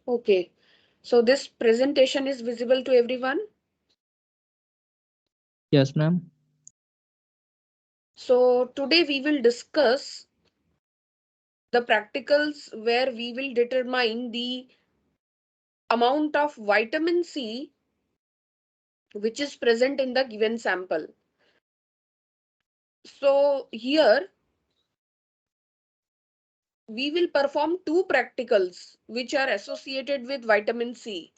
Okay. So this presentation is visible to everyone. Yes, ma'am. So today we will discuss the practicals where we will determine the amount of vitamin C which is present in the given sample. So here we will perform two practicals which are associated with vitamin C.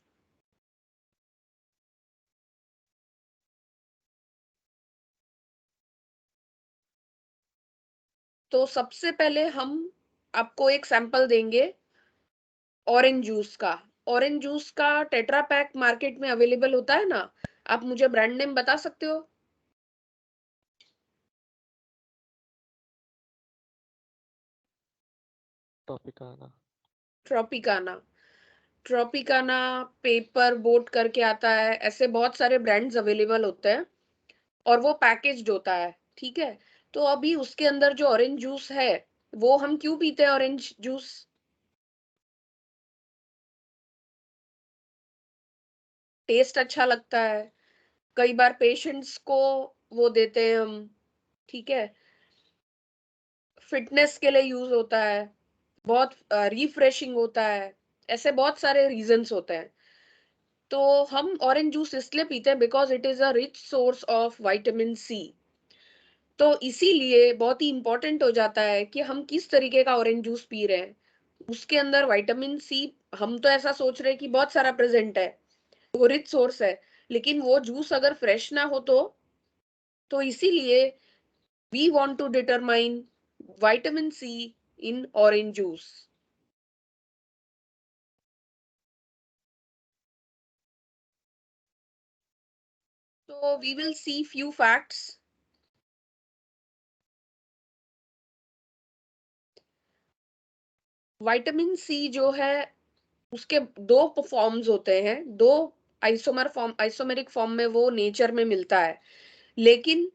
तो सबसे पहले हम आपको एक sample देंगे orange juice का। Orange juice का tetra pack market में अवेलेबल होता है ना, आप मुझे ब्रांड नेम बता सकते हो? टॉपिकाना। ट्रॉपिकाना। ट्रॉपिकाना, पेपर बोट करके आता है, ऐसे बहुत सारे ब्रांड्स अवेलेबल होते हैं और वो पैकेज्ड होता है। ठीक है, तो अभी उसके अंदर जो ऑरेंज जूस है वो हम क्यों पीते हैं ऑरेंज जूस? टेस्ट अच्छा लगता है। कई बार पेशेंट्स को वो देते हैं हम। ठीक है, फिटनेस के लिए यूज होता है, बहुत रिफ्रेशिंग होता है, ऐसे बहुत सारे रीजंस होते हैं। तो हम ऑरेंज जूस इसलिए पीते हैं because it is a rich source of vitamin C. तो इसीलिए बहुत ही इंपॉर्टेंट हो जाता है कि हम किस तरीके का ऑरेंज जूस पी रहे हैं। उसके अंदर विटामिन सी हम तो ऐसा सोच रहे हैं कि बहुत सारा प्रेजेंट है, वो रिच सोर्स है, लेकिन वो जूस अगर फ्रेश ना हो तो इसीलिए we want to determine vitamin C in orange juice. So we will see few facts. Vitamin C जो है उसके दो फॉर्म्स होते हैं, दो आइसोमेरिक फॉर्म में वो नेचर में मिलता है, लेकिन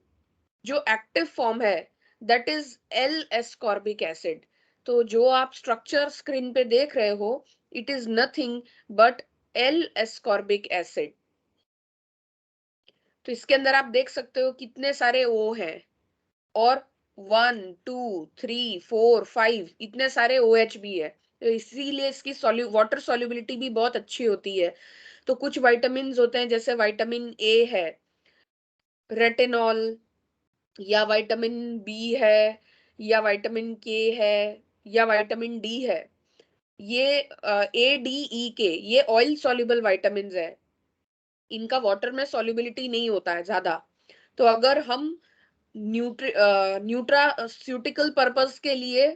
जो एक्टिव फॉर्म है that is L ascorbic acid. तो जो आप स्ट्रक्चर स्क्रीन पे देख रहे हो it is nothing but L ascorbic acid. तो इसके अंदर आप देख सकते हो कितने सारे ओ हैं, और 1 2 3 4 5 इतने सारे ओ एच भी है। तो इसीलिए इसकी वाटर सॉल्युबिलिटी भी बहुत अच्छी होती है। तो कुछ विटामिन होते हैं जैसे विटामिन ए है, रेटिनॉल, या विटामिन बी है, या विटामिन के है, या विटामिन डी है। ये ए डी ई के ये ऑयल सॉल्युबल विटामिन है, इनका वाटर में सॉल्युबिलिटी नहीं होता है ज्यादा। तो अगर हम न्यूट्रास्यूटिकल पर्पस के लिए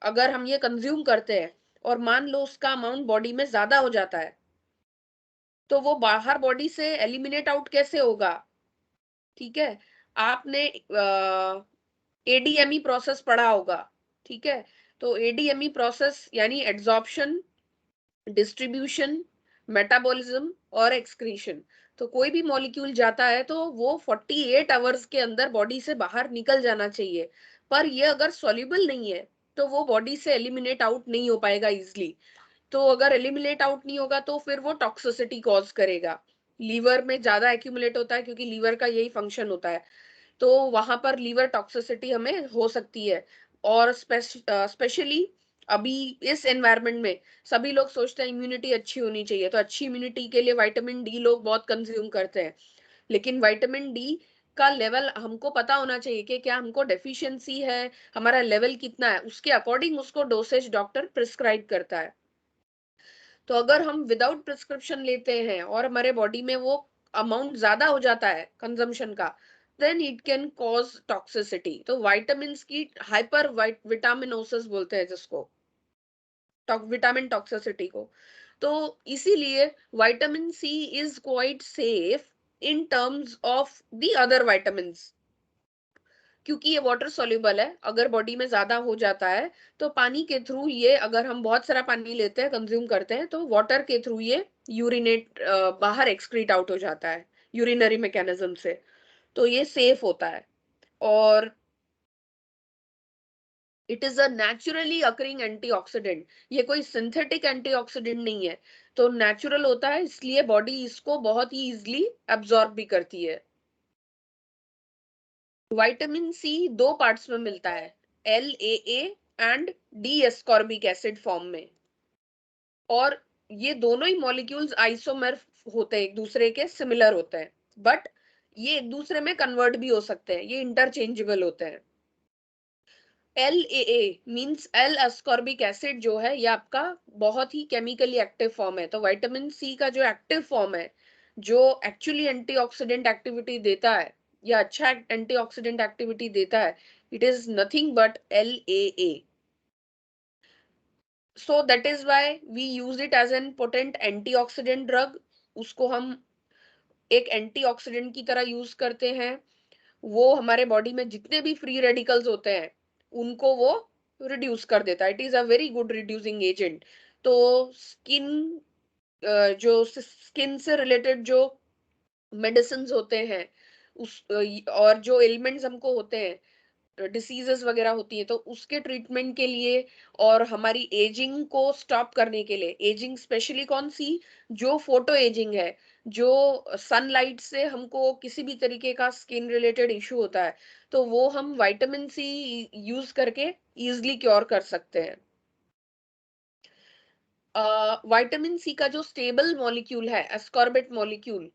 अगर हम ये कंज्यूम करते हैं और मान लो उसका अमाउंट बॉडी में ज्यादा हो जाता है, तो वो बाहर बॉडी से एलिमिनेट आउट कैसे होगा? ठीक है, आपने एडीएमई प्रोसेस पढ़ा होगा। ठीक है, तो एडीएमई प्रोसेस यानी एड्सॉर्प्शन, डिस्ट्रीब्यूशन, मेटाबॉलिज्म और एक्सक्रीशन। तो कोई भी मॉलिक्यूल जाता है तो वो 48 आवर्स के अंदर बॉडी से बाहर निकल जाना चाहिए, पर ये अगर सॉल्युबल नहीं है तो वो बॉडी से एलिमिनेट आउट नहीं हो पाएगा इजिली। तो अगर एलिमिनेट आउट नहीं होगा तो फिर वो टॉक्सिसिटी कॉज करेगा। लीवर में ज्यादा एक्यूमुलेट होता है क्योंकि लीवर का यही फंक्शन होता है, तो वहां पर लीवर टॉक्सिसिटी हमें हो सकती है। और स्पेशली अभी इस एनवायरनमेंट में सभी लोग सोचते हैं इम्यूनिटी अच्छी होनी चाहिए, तो अच्छी इम्यूनिटी के लिए विटामिन डी लोग बहुत कंज्यूम करते हैं। लेकिन विटामिन डी का लेवल हमको पता होना चाहिए कि क्या हमको डेफिशिएंसी है, हमारा लेवल कितना है, उसके अकॉर्डिंग उसको डोसेज डॉक्टर प्रिस्क्राइब करता है। तो अगर हम विदाउट प्रिस्क्रिप्शन लेते हैं और हमारे बॉडी में वो अमाउंट ज्यादा हो जाता है कंजम्पशन का, then it can cause toxicity. तो विटामिन की हाइपर विटामिनोसिस बोलते हैं जिसको, विटामिन टॉक्सिसिटी को। तो इसीलिए vitamin C is quite safe in terms of the other vitamins, क्योंकि ये वाटर सोल्यूबल है। अगर बॉडी में ज्यादा हो जाता है तो पानी के थ्रू ये, अगर हम बहुत सारा पानी लेते हैं कंज्यूम करते हैं तो वाटर के थ्रू ये यूरिनेट बाहर एक्सक्रीट आउट हो जाता है यूरिनरी मैकेनिज्म से। तो ये सेफ होता है और it is a naturally occurring antioxidant, ये कोई सिंथेटिक एंटीऑक्सीडेंट नहीं है, तो नेचुरल होता है, इसलिए बॉडी इसको बहुत ही इजिली एब्जॉर्ब भी करती है। विटामिन सी दो पार्ट्स में मिलता है, LAA and D ascorbic acid form में, और ये दोनों ही मॉलिक्यूल्स आइसोमर होते हैं, एक दूसरे के सिमिलर होते हैं, बट ये एक दूसरे में कन्वर्ट भी हो सकते हैं, ये इंटरचेंजेबल होते हैं। LAA means L ascorbic acid जो है, ये आपका बहुत ही केमिकली एक्टिव फॉर्म है। तो विटामिन सी का जो एक्टिव फॉर्म है, जो एक्चुअली एंटीऑक्सीडेंट एक्टिविटी देता है या अच्छा एंटीऑक्सीडेंट एक्टिविटी देता है, it is nothing but LAA। So that is why we use it as an potent antioxidant drug. उसको हम एक एंटीऑक्सीडेंट की तरह यूज करते हैं। वो हमारे बॉडी में जितने भी फ्री रेडिकल्स होते हैं उनको वो रिड्यूस कर देता है। It is a very good reducing agent. तो स्किन, जो स्किन से रिलेटेड जो मेडिसिन होते हैं उस और जो एलिमेंट्स हमको होते हैं, डिसीजेस वगैरह होती है, तो उसके ट्रीटमेंट के लिए और हमारी एजिंग को स्टॉप करने के लिए, एजिंग स्पेशली कौन सी, जो फोटो एजिंग है, जो सनलाइट से हमको किसी भी तरीके का स्किन रिलेटेड इशू होता है, तो वो हम विटामिन सी यूज करके इजिली क्योर कर सकते हैं। विटामिन सी का जो स्टेबल मॉलिक्यूल है, एस्कॉर्बिट मॉलिक्यूल,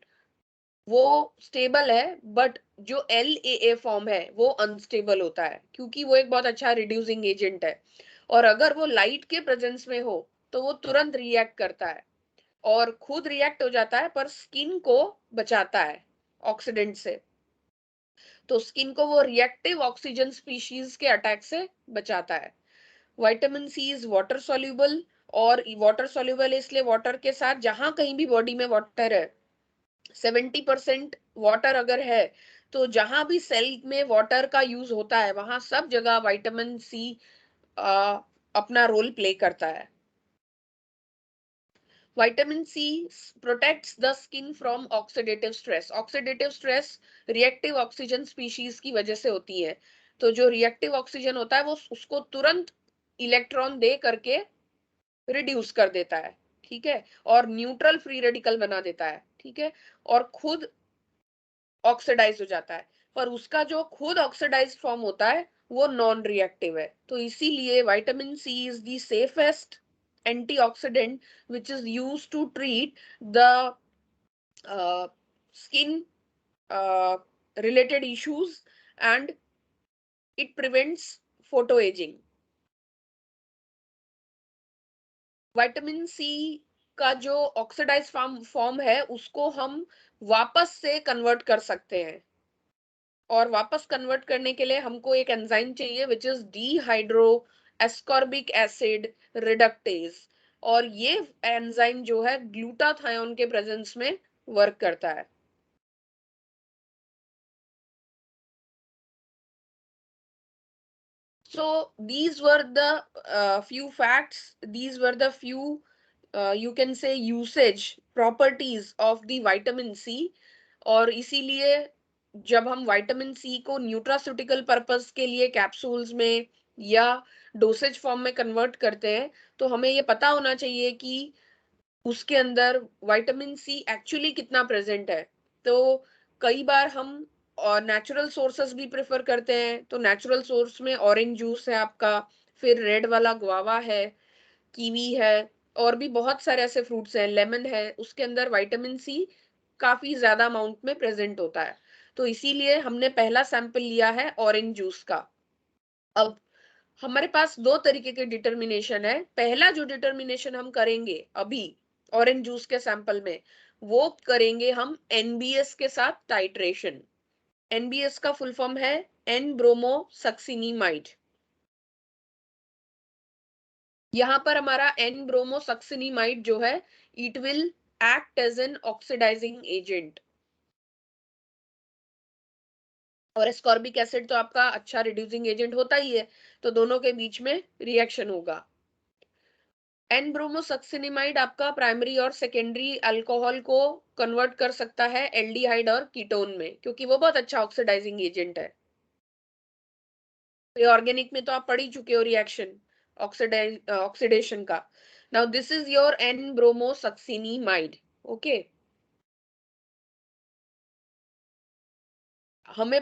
वो स्टेबल है, बट जो LAA फॉर्म है वो अनस्टेबल होता है, क्योंकि वो एक बहुत अच्छा रिड्यूसिंग एजेंट है, और अगर वो लाइट के प्रेजेंस में हो तो वो तुरंत रिएक्ट करता है और खुद रिएक्ट हो जाता है, पर स्किन को बचाता है ऑक्सीडेंट से। तो स्किन को वो रिएक्टिव ऑक्सीजन स्पीशीज के अटैक से बचाता है। Vitamin C is water soluble, और वाटर सोल्यूबल इसलिए वाटर के साथ, जहां कहीं भी बॉडी में वाटर है, 70% वाटर अगर है, तो जहां भी सेल में वाटर का यूज होता है वहां सब जगह विटामिन सी अपना रोल प्ले करता है। Vitamin C protects the skin from oxidative stress. Oxidative stress reactive oxygen species की वजह से होती है। तो जो रिएक्टिव ऑक्सीजन होता है वो उसको तुरंत इलेक्ट्रॉन दे करके रिड्यूस कर देता है, ठीक है, और न्यूट्रल फ्री रेडिकल बना देता है, ठीक है, और खुद ऑक्सीडाइज हो जाता है। पर उसका जो खुद ऑक्सीडाइज फॉर्म होता है वो नॉन रिएक्टिव है। तो इसीलिए vitamin C is the safest antioxidant which is used to treat the skin related issues, and it prevents photoaging. Vitamin C का जो ऑक्सीडाइज फॉर्म है उसको हम वापस से कन्वर्ट कर सकते हैं, और वापस कन्वर्ट करने के लिए हमको एक एंजाइम चाहिए which is dehydro ascorbic acid reductase, और ये एंजाइम जो है ग्लूटाथायोन के प्रेजेंस में वर्क करता है। So these were the few facts, these were the few you can say usage properties of the vitamin C। और इसीलिए जब हम विटामिन सी को न्यूट्रास्यूटिकल पर्पस के लिए कैप्सूल्स में या डोसेज फॉर्म में कन्वर्ट करते हैं, तो हमें ये पता होना चाहिए कि उसके अंदर विटामिन सी एक्चुअली कितना प्रेजेंट है। तो कई बार हम नेचुरल सोर्सेस भी प्रेफर करते हैं, तो नेचुरल सोर्स में ऑरेंज जूस है आपका, फिर रेड वाला गुआवा है, कीवी है, और भी बहुत सारे ऐसे फ्रूट्स हैं, लेमन है, उसके अंदर विटामिन सी काफी ज्यादा अमाउंट में प्रेजेंट होता है। तो इसीलिए हमने पहला सैंपल लिया है ऑरेंज जूस का। अब हमारे पास दो तरीके के डिटर्मिनेशन है। पहला जो डिटर्मिनेशन हम करेंगे अभी ऑरेंज जूस के सैंपल में, वो करेंगे हम एनबीएस के साथ टाइट्रेशन। एनबीएस का फुल फॉर्म है एन ब्रोमो सक्सिनिमाइड। यहाँ पर हमारा एन ब्रोमो सक्सिनिमाइड जो है, it will act as an oxidising agent, और एस्कॉर्बिक एसिड तो आपका अच्छा रिड्यूसिंग एजेंट होता ही है, तो दोनों के बीच में रिएक्शन होगा। एन ब्रोमोसक्सिनिमाइड आपका प्राइमरी और सेकेंडरी अल्कोहल को कन्वर्ट कर सकता है एल्डिहाइड और कीटोन में, क्योंकि वो बहुत अच्छा ऑक्सीडाइजिंग एजेंट है। ये ऑर्गेनिक में तो आप पढ़ ही चुके हो रिएक्शन ऑक्सीडेशन का. Now this is your N bromosuccinimide. Okay, हमें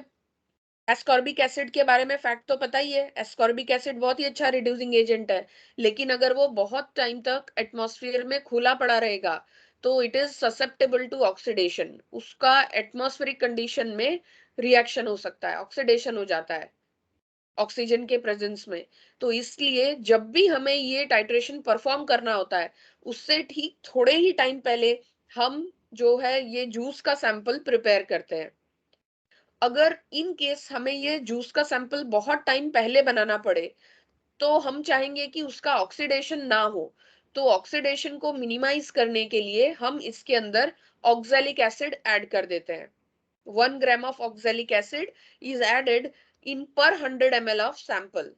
एस्कॉर्बिक एसिड के बारे में फैक्ट तो पता ही है. एस्कॉर्बिक एसिड बहुत ही अच्छा रिड्यूसिंग एजेंट है, लेकिन अगर वो बहुत टाइम तक एटमॉस्फेयर में खुला पड़ा रहेगा तो it is susceptible to oxidation. उसका एटमॉस्फेरिक कंडीशन में रिएक्शन हो सकता है, ऑक्सीडेशन हो जाता है ऑक्सीजन के प्रेजेंस में. तो इसलिए जब भी हमें ये टाइट्रेशन परफॉर्म करना होता है, उससे ठीक थोड़े ही टाइम पहले हम जो है ये जूस का सैंपल प्रिपेयर करते हैं. अगर इन केस हमें ये जूस का सैंपल बहुत टाइम पहले बनाना पड़े, तो हम चाहेंगे कि उसका ऑक्सीडेशन ना हो. तो ऑक्सीडेशन को मिनिमाइज करने के लिए हम इसके अंदर ऑक्सैलिक एसिड ऐड कर देते हैं. 1 gram of oxalic acid is added in per 100 ml of sample.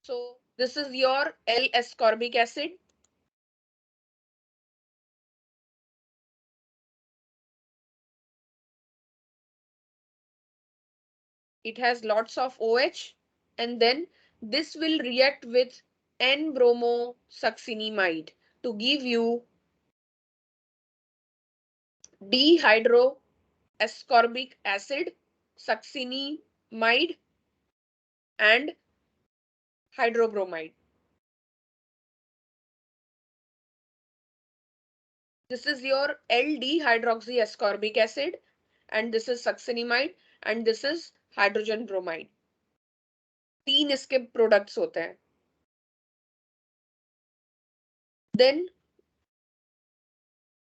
So this is your L-ascorbic acid. It has lots of OH, and then this will react with N-bromosuccinimide to give you dihydroascorbic acid, succinimide, and hydrobromide. This is your L-dihydroxyascorbic acid, and this is succinimide, and this is hydrogen bromide. 3 इसके products होते हैं. Then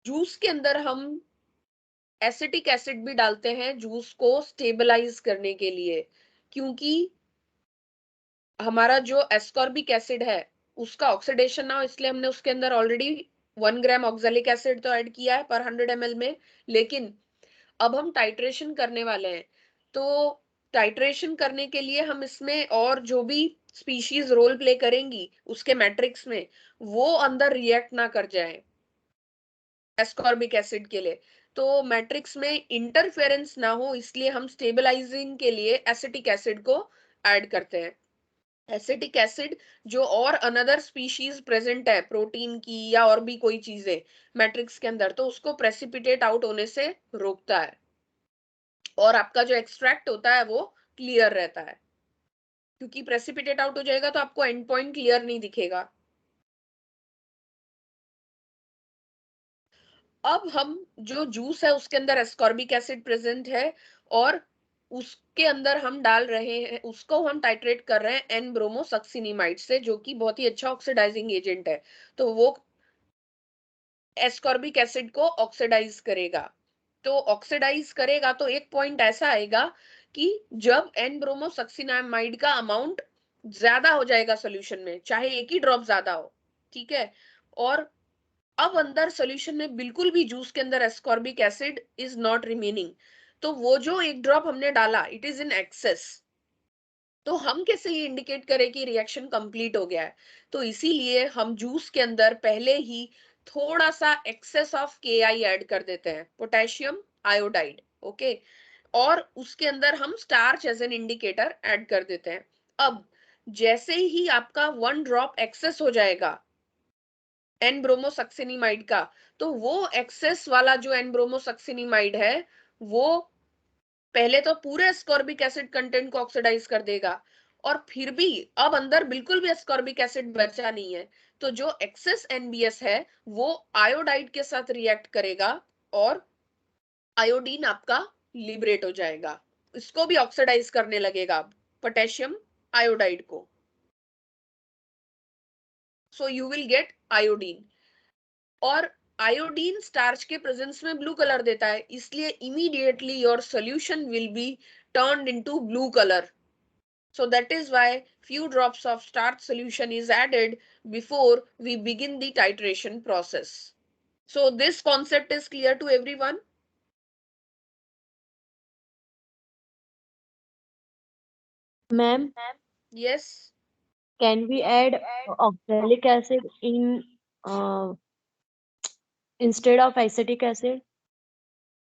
juice के अंदर हम acetic acid भी डालते हैं juice को स्टेबलाइज करने के लिए, क्योंकि हमारा जो एस्कॉर्बिक एसिड है उसका ऑक्सीडेशन ना हो, इसलिए हमने उसके अंदर ऑलरेडी 1 gram ऑक्सैलिक एसिड तो ऐड किया है पर 100 ml में. लेकिन अब हम टाइट्रेशन करने वाले हैं, तो टाइट्रेशन करने के लिए हम इसमें और जो भी स्पीशीज रोल प्ले करेंगी उसके मैट्रिक्स में, वो अंदर रिएक्ट ना कर जाए एस्कॉर्बिक एसिड के लिए. तो मैट्रिक्स में इंटरफेरेंस ना हो, इसलिए हम स्टेबलाइजिंग के लिए एसिटिक एसिड को ऐड करते हैं. एसिटिक एसिड जो और अनदर स्पीशीज प्रेजेंट है प्रोटीन की या और भी कोई चीजें मैट्रिक्स के अंदर, तो उसको प्रेसिपिटेट आउट होने से रोकता है, और आपका जो एक्सट्रैक्ट होता है वो क्लियर रहता है. क्योंकि प्रेसिपिटेट आउट हो जाएगा तो आपको एंड पॉइंट क्लियर नहीं दिखेगा. अब हम जो जूस है उसके अंदर एस्कॉर्बिक एसिड प्रेजेंट है, और उसके अंदर हम डाल रहे हैं, उसको हम टाइट्रेट कर रहे हैं एन ब्रोमोसक्सिनिमाइड से, जो कि बहुत ही अच्छा ऑक्सीडाइजिंग एजेंट है. तो वो एस्कॉर्बिक एसिड को ऑक्सीडाइज करेगा. तो ऑक्सीडाइज करेगा तो एक पॉइंट ऐसा आएगा कि जब एन ब्रोमोसक्सिनामाइड का अमाउंट ज्यादा हो जाएगा सोल्यूशन में, चाहे एक ही ड्रॉप ज्यादा हो, ठीक है, और अब अंदर सोल्यूशन में बिल्कुल भी जूस के अंदर ascorbic acid is not remaining, तो वो जो एक ड्रॉप हमने डाला इट इज इन एक्सेस. तो हम कैसे ये इंडिकेट करें कि रिएक्शन कंप्लीट हो गया है? तो इसीलिए हम जूस के अंदर पहले ही थोड़ा सा एक्सेस ऑफ के आई ऐड कर देते हैं, पोटेशियम आयोडाइड. ओके, और उसके अंदर हम starch as an indicator add कर देते हैं. अब जैसे ही आपका 1 ड्रॉप एक्सेस हो जाएगा एन ब्रोमोसक्सिनिमाइड का, तो वो एक्सेस वाला जो एन ब्रोमोसक्सिनिमाइड है वो पहले तो पूरे एस्कॉर्बिक एसिड कंटेंट को ऑक्सीडाइज कर देगा, और फिर भी अब अंदर बिल्कुल भी एस्कॉर्बिक एसिड बचा नहीं है, तो जो एक्सेस एनबीएस है वो आयोडाइड के साथ रिएक्ट करेगा, और आयोडीन आपका लिबरेट हो जाएगा, इसको भी ऑक्सीडाइज करने लगेगा पोटेशियम आयोडाइड को. So you will get iodine. और आयोडीन स्टार्च के प्रेजेंस में ब्लू कलर देता है, इसलिए immediately your solution will be turned into blue colour. So that is why few drops of starch solution is added before we begin the titration process. So this concept is clear to everyone? Ma'am, Yes. can we add oxalic acid in uh, instead of acetic acid?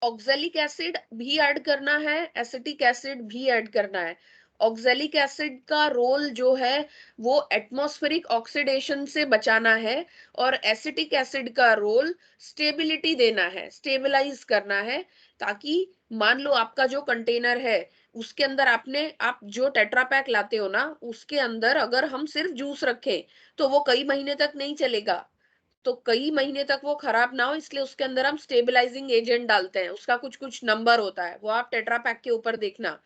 Oxalic acid भी add करना है, acetic acid भी add करना है। Oxalic acid का role जो है वो एटमॉस्फेरिक ऑक्सीडेशन से बचाना है, और एसिटिक एसिड का रोल स्टेबिलिटी देना है, स्टेबलाइज करना है, ताकि मान लो आपका जो कंटेनर है उसके अंदर आप जो टेट्रा पैक लाते हो ना, उसके अंदर अगर हम सिर्फ जूस रखें तो वो कई महीने तक नहीं चलेगा, तो कई महीने तक वो खराब ना हो, इसलिए उसके अंदर हम स्टेबलाइजिंग एजेंट डालते हैं। उसका कुछ कुछ नंबर होता है, वो आप टेट्रा पैक के ऊपर देखना।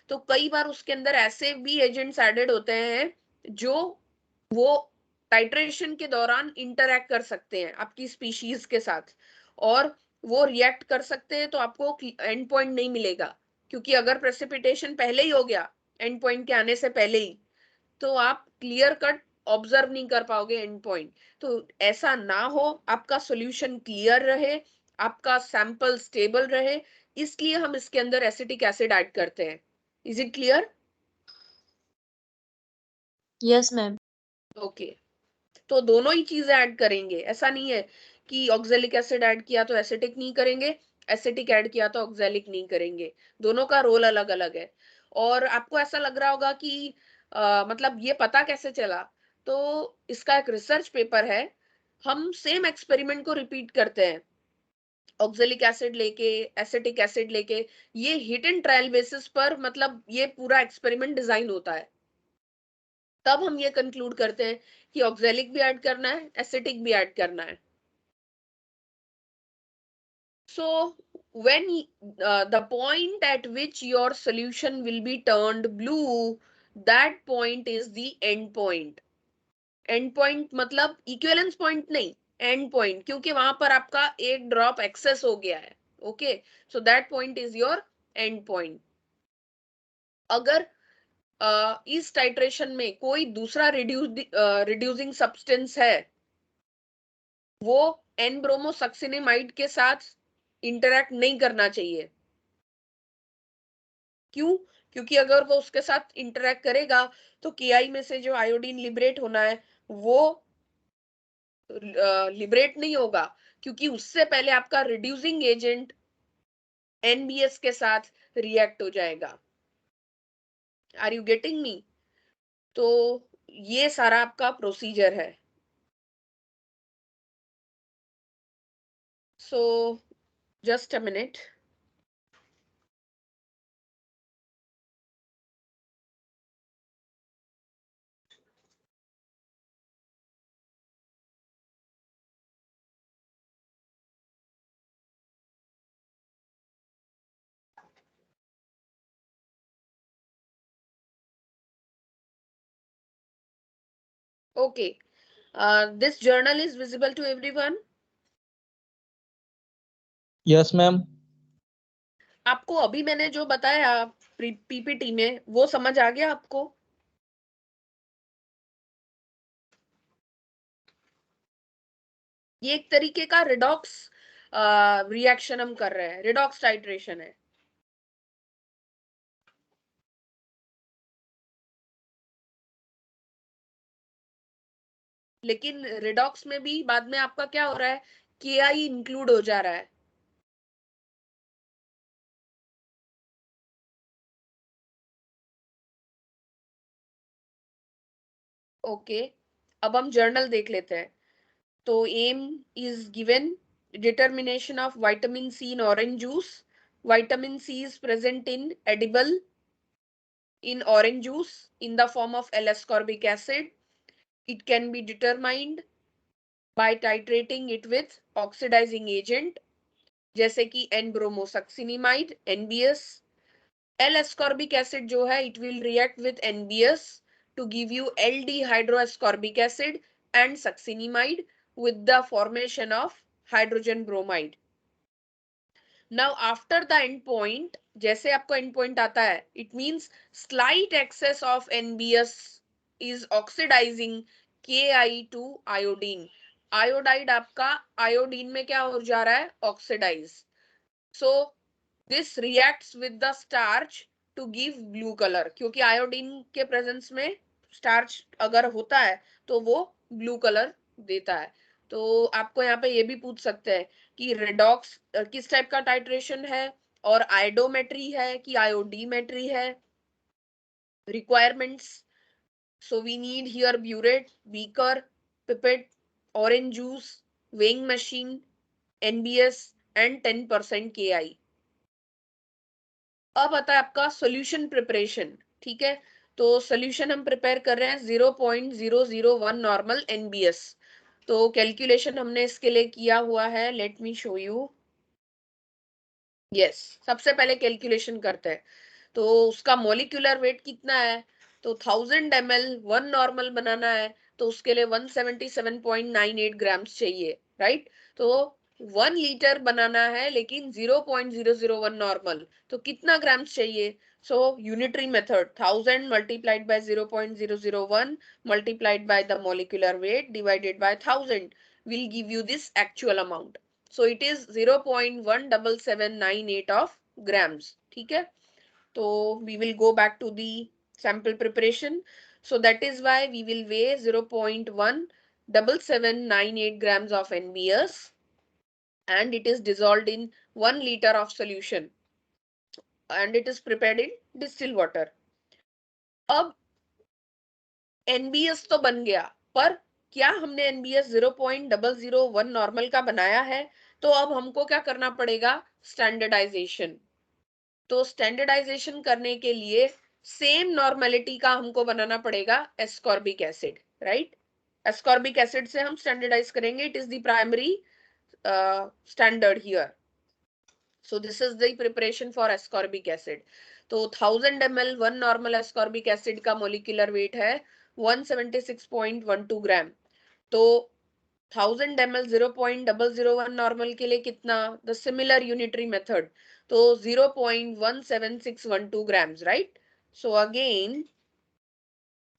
तो कई बार उसके अंदर ऐसे भी एजेंट्स एडेड होते हैं जो वो टाइट्रेशन के दौरान इंटरैक्ट कर सकते हैं आपकी स्पीशीज के साथ, और वो रिएक्ट कर सकते हैं, तो आपको एंड पॉइंट नहीं मिलेगा। क्योंकि अगर प्रेसिपिटेशन पहले ही हो गया, एंड पॉइंट के आने से पहले ही, तो आप क्लियर कट ऑब्जर्व नहीं कर पाओगे एंड पॉइंट। तो ऐसा ना हो, आपका सॉल्यूशन क्लियर रहे, आपका सैंपल स्टेबल रहे, इसलिए हम इसके अंदर एसिटिक एसिड ऐड करते हैं। Is it clear? Yes ma'am. Okay, तो दोनों ही चीजें ऐड करेंगे, ऐसा नहीं है कि ऑक्जेलिक एसिड ऐड किया तो एसिटिक नहीं करेंगे, एसिटिक ऐड किया तो ऑक्जेलिक नहीं करेंगे। दोनों का रोल अलग अलग है। और आपको ऐसा लग रहा होगा कि मतलब ये पता कैसे चला, तो इसका एक रिसर्च पेपर है। हम सेम एक्सपेरिमेंट को रिपीट करते हैं, ऑक्जेलिक एसिड लेके, एसिटिक एसिड लेके। ये हिट एंड ट्रायल बेसिस पर मतलब ये पूरा एक्सपेरिमेंट डिजाइन होता है। तब हम ये कंक्लूड करते हैं कि ऑक्जेलिक भी ऐड करना है, एसिटिक भी ऐड करना है। So when the point at which your solution will be turned blue, that point is the end point. End point मतलब इक्विवेलेंस पॉइंट नहीं, एंड पॉइंट, क्योंकि वहां पर आपका एक ड्रॉप एक्सेस हो गया है। Okay, so that point is your and point. अगर इस टाइट्रेशन में कोई दूसरा रिड्यूसिंग सब्सटेंस है, वो एन ब्रोमोसक्सिनेमाइड के साथ इंटरैक्ट नहीं करना चाहिए। क्यों? क्योंकि अगर वो उसके साथ इंटरैक्ट करेगा तो केआई में से जो आयोडीन लिबरेट होना है वो लिबरेट नहीं होगा, क्योंकि उससे पहले आपका रिड्यूसिंग एजेंट एनबीएस के साथ रिएक्ट हो जाएगा। Are you getting me? तो ये सारा आपका प्रोसीजर है। So just a minute. Okay, this journal is visible to everyone. Yes ma'am. आपको अभी मैंने जो बताया पीपीटी में, वो समझ आ गया आपको? ये एक तरीके का रिडॉक्स रिएक्शन हम कर रहे हैं, रिडॉक्स टाइट्रेशन है। लेकिन रिडॉक्स में भी बाद में आपका क्या हो रहा है, केआई इंक्लूड हो जा रहा है। ओके, अब हम जर्नल देख लेते हैं। तो aim is given, determination of vitamin C in orange juice. Vitamin C is present in edible in orange juice in the form of L-ascorbic acid. It can be determined by titrating it with oxidizing agent जैसे कि N-bromosuccinimide NBS। L-ascorbic acid जो है it will react with NBS to give you L-dehydroascorbic acid and succinimide with the formation of hydrogen bromide. Now after the end point, जैसे आपको end point आता है, it means slight excess of NBS is oxidizing Ki to iodine. Iodide आपका iodine में क्या हो जा रहा है, oxidize. So this reacts with the starch to give blue color, क्योंकि iodine के presence में starch अगर होता है तो वो blue color देता है। तो आपको यहाँ पे ये भी पूछ सकते हैं कि रेडॉक्स किस टाइप का टाइट्रेशन है, और आयोडोमेट्री है कि आयोडीमेट्री है, requirements. So we need here burette, beaker, pipette, orange juice, weighing machine, NBS and 10% KI. अब आता है आपका सॉल्यूशन प्रिपरेशन. ठीक है, तो सॉल्यूशन हम प्रिपेयर कर रहे हैं 0.001 नॉर्मल NBS. तो कैलकुलेशन हमने इसके लिए किया हुआ है, late me show you. Yes, सबसे पहले कैलकुलेशन करते हैं. तो उसका मोलिकुलर वेट कितना है, तो 1000 ml 1 नॉर्मल बनाना है, तो उसके लिए 177.98 ग्राम्स चाहिए, राइट. तो 1 लीटर बनाना है लेकिन 0.001 नॉर्मल, तो कितना ग्राम्स चाहिए. So unitary method 1000 multiplied by 0.001 multiplied by the molecular weight divided by 1000 will give you this actual amount. So it is 0.17798 of grams. ठीक है, तो we will go back to the sample preparation. So that is why we will weigh 0.17798 grams of NBS and it is dissolved in 1 liter of solution and it is prepared in distilled water. अब NBS तो बन गया, पर क्या हमने NBS 0.001 normal का बनाया है, तो अब हमको क्या करना पड़ेगा, स्टैंडर्डाइजेशन. तो स्टैंडर्डाइजेशन करने के लिए सेम नॉर्मेलिटी का हमको बनाना पड़ेगा ascorbic acid, right. Ascorbic acid से हम स्टैंडर्डाइज करेंगे, it is the primary standard here. So this is the preparation for ascorbic acid. तो 1000 ml 1 normal ascorbic acid का molecular weight है 176.12 ग्राम. तो 1000 ml 0.001 नॉर्मल के लिए कितना, द सिमिलर यूनिटरी मेथड, तो 0.17612 ग्राम्स, राइट. सो अगेन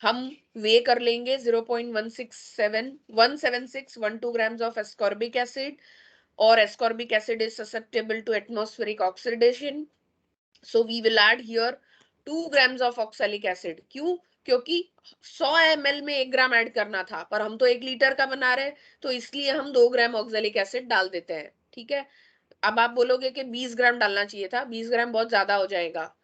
हम वे कर लेंगे 0.17612 grams of ascorbic acid, or ascorbic acid is susceptible to atmospheric oxidation. So we will add here 2 grams of oxalic acid. क्यों, क्योंकि 100 ml में 1 ग्राम ऐड करना था, पर हम तो 1 लीटर का बना रहे हैं, तो इसलिए हम 2 ग्राम ऑक्सैलिक एसिड डाल देते हैं. ठीक है, अब आप बोलोगे कि 20 ग्राम डालना चाहिए था, 20 ग्राम बहुत ज्यादा हो जाएगा,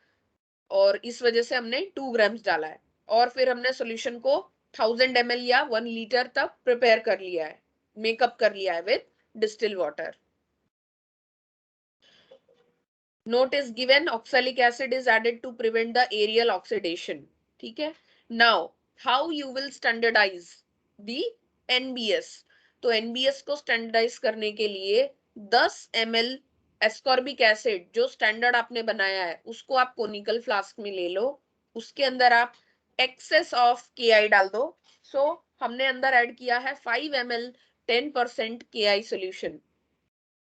और इस वजह से हमने 2 ग्राम्स डाला है. और फिर हमने सॉल्यूशन को 1000 ml या 1 लीटर तक प्रिपेयर कर लिया है, मेकअप कर लिया है with distil water. Note is given, oxalic acid is added to prevent the aerial oxidation. ठीक है, now how you will standardize the NBS. तो NBS को standardize करने के लिए 10 ml ascorbic acid जो standard आपने बनाया है उसको आप conical flask में ले लो, उसके अंदर आप excess of KI डाल दो. So हमने अंदर ऐड किया है 5 ml 10% KI solution.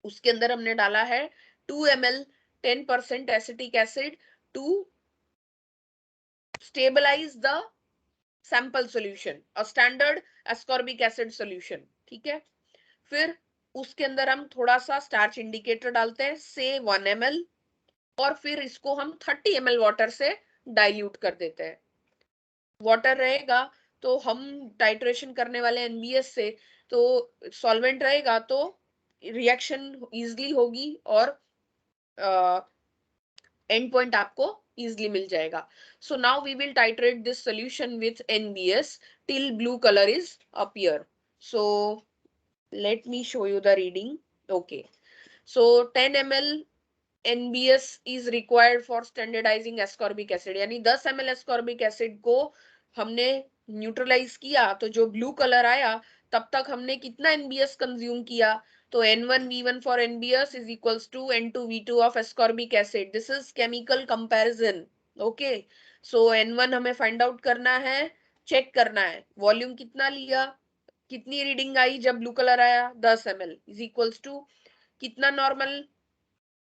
उसके अंदर हमने डाला है 2 ml 10% acetic acid to stabilize the sample solution, a standard ascorbic acid solution. ठीक है, फिर उसके अंदर हम थोड़ा सा स्टार्च इंडिकेटर डालते हैं, से 1 ml, और फिर इसको हम 30 ml वाटर से डाइल्यूट कर देते हैं. वाटर रहेगा तो हम टाइट्रेशन करने वाले एनबीएस से, तो सॉल्वेंट रहेगा तो रिएक्शन इजिली होगी और एंड पॉइंट आपको इजिली मिल जाएगा. So now we will titrate this solution with NBS till blue colour is appear. So let me show you the reading. Okay, so 10 ml NBS is required for standardizing ascorbic acid. यानी 10 ml ascorbic acid को हमने neutralise किया, तो जो blue colour आया तब तक हमने कितना NBS कंज्यूम किया, तो N1V1 for NBS is equals to N2V2 of ascorbic acid. This is chemical comparison. Okay, so N1 हमें फाइंड आउट करना है, चेक करना है वॉल्यूम कितना लिया, कितनी रीडिंग आई जब ब्लू कलर आया 10 ml is equals to कितना नॉर्मल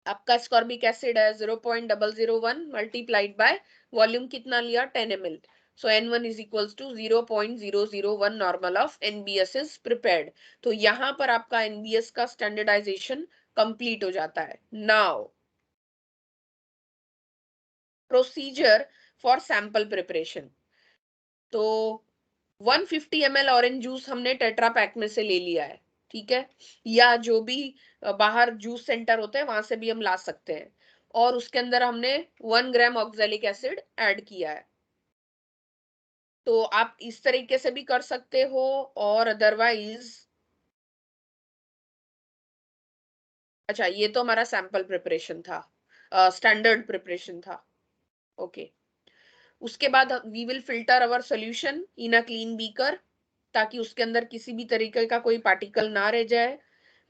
आपका ascorbic acid है 0.001 मल्टीप्लाइड बाय वॉल्यूम कितना लिया 10 ml. So N1 is equals to 0.001 normal of NBS is prepared. तो यहाँ पर आपका NBS का स्टैंडर्डाइजेशन कंप्लीट हो जाता है. Now procedure for sample preparation. तो 150 ml ऑरेंज जूस हमने टेट्रा पैक में से ले लिया है. ठीक है, या जो भी बाहर जूस सेंटर होते हैं वहां से भी हम ला सकते हैं, और उसके अंदर हमने 1 ग्राम ऑक्सैलिक एसिड ऐड किया है। तो आप इस तरीके से भी कर सकते हो, और अदरवाइज, अच्छा ये तो हमारा सैंपल प्रिपरेशन था, स्टैंडर्ड प्रिपरेशन था। ओके, उसके बाद we will filter our solution in a clean beaker, ताकि उसके अंदर किसी भी तरीके का कोई पार्टिकल ना रह जाए।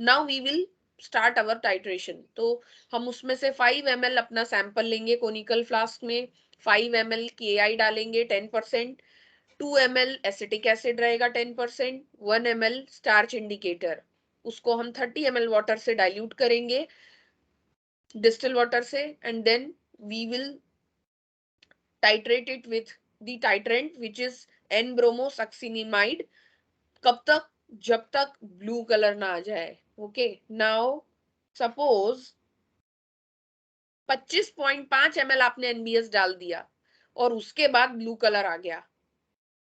Now we will start our titration. तो हम उसमें से 5 ml अपना सैंपल लेंगे कोनिकल फ्लास्क में, 5 ml KI डालेंगे 10%, 2 ml एसिटिक एसिड रहेगा 10%, 1 ml स्टार्च इंडिकेटर, उसको हम 30 ml वाटर से डाइल्यूट करेंगे, डिस्टिल वाटर से, and then we will titrate it with the titrant which is N-bromosuccinimide। कब तक? जब तक ब्लू कलर ना आ जाए। ओके, नाउ सपोज 25.5 ml आपने NBS डाल दिया और उसके बाद ब्लू कलर आ गया,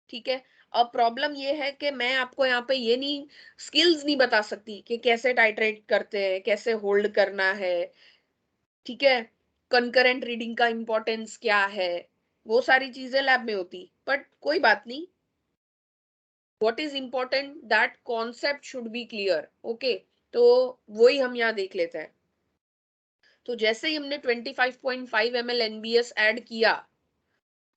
ठीक है। अब प्रॉब्लम ये है कि मैं आपको यहाँ पे ये नहीं, स्किल्स नहीं बता सकती कि कैसे टाइट्रेट करते हैं, कैसे होल्ड करना है, ठीक है, कंकरेंट रीडिंग का इंपॉर्टेंस क्या है, वो सारी चीजें लैब में होती, बट कोई बात नहीं। What is important, that concept should be clear. Okay, तो वही हम यहाँ देख लेते हैं। तो जैसे ही हमने 25.5 ml NBS ऐड किया,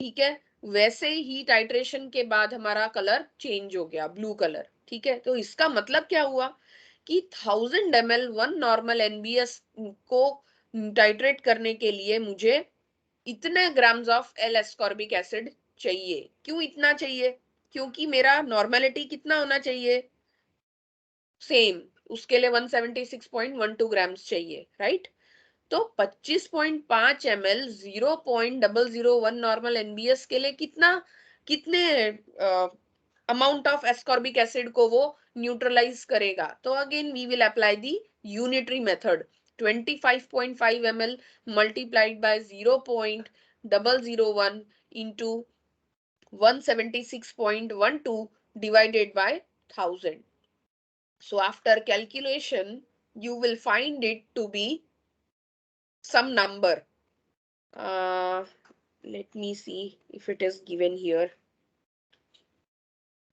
ठीक है, वैसे ही टाइट्रेशन के बाद हमारा कलर चेंज हो गया, ब्लू कलर, ठीक है। तो इसका मतलब क्या हुआ कि 1000 ml 1 नॉर्मल NBS को टाइट्रेट करने के लिए मुझे इतने grams of L ascorbic acid चाहिए। क्यों इतना चाहिए? क्योंकि मेरा नॉर्मेलिटी कितना होना चाहिए, सेम, उसके लिए 176.12 ग्राम्स चाहिए, राइट। तो 25.5 ml 0.001 नॉर्मल एनबीएस के लिए कितना, कितने अमाउंट ऑफ एस्कॉर्बिक एसिड को वो न्यूट्रलाइज करेगा? तो again we will apply the unitary method, 25.5 ml multiplied by 0.001 into 176.12 divided by 1000. So after calculation, you will find it to be some number. Let me see if it is given here.